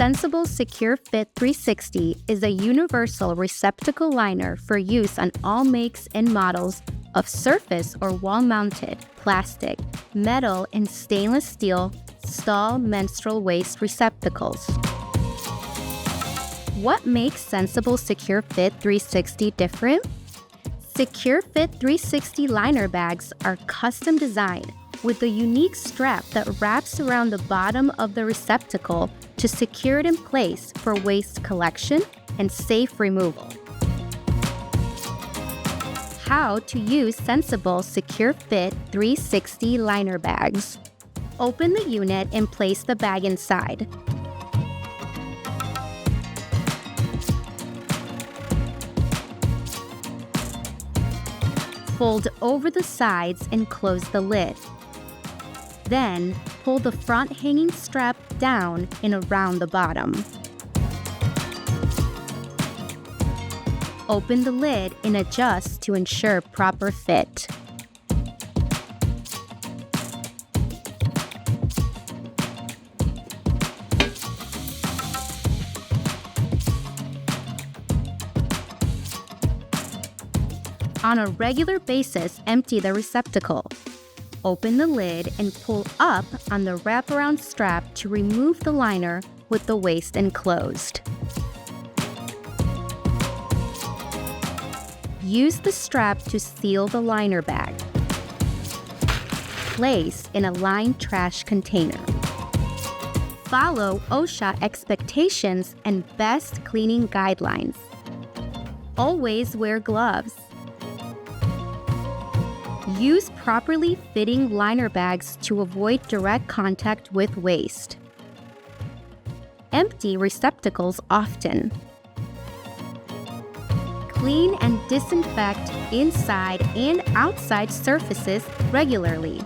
Scensibles SecureFit360 is a universal receptacle liner for use on all makes and models of surface or wall-mounted, plastic, metal, and stainless steel stall menstrual waste receptacles. What makes Scensibles SecureFit360 different? SecureFit360 liner bags are custom designed with a unique strap that wraps around the bottom of the receptacle to secure it in place for waste collection and safe removal. How to use Scensibles SecureFit360 liner bags. Open the unit and place the bag inside. Fold over the sides and close the lid. Then, pull the front hanging strap down and around the bottom. Open the lid and adjust to ensure proper fit. On a regular basis, empty the receptacle. Open the lid and pull up on the wraparound strap to remove the liner with the waste enclosed. Use the strap to seal the liner bag. Place in a lined trash container. Follow OSHA expectations and best cleaning guidelines. Always wear gloves. Use properly fitting liner bags to avoid direct contact with waste. Empty receptacles often. Clean and disinfect inside and outside surfaces regularly.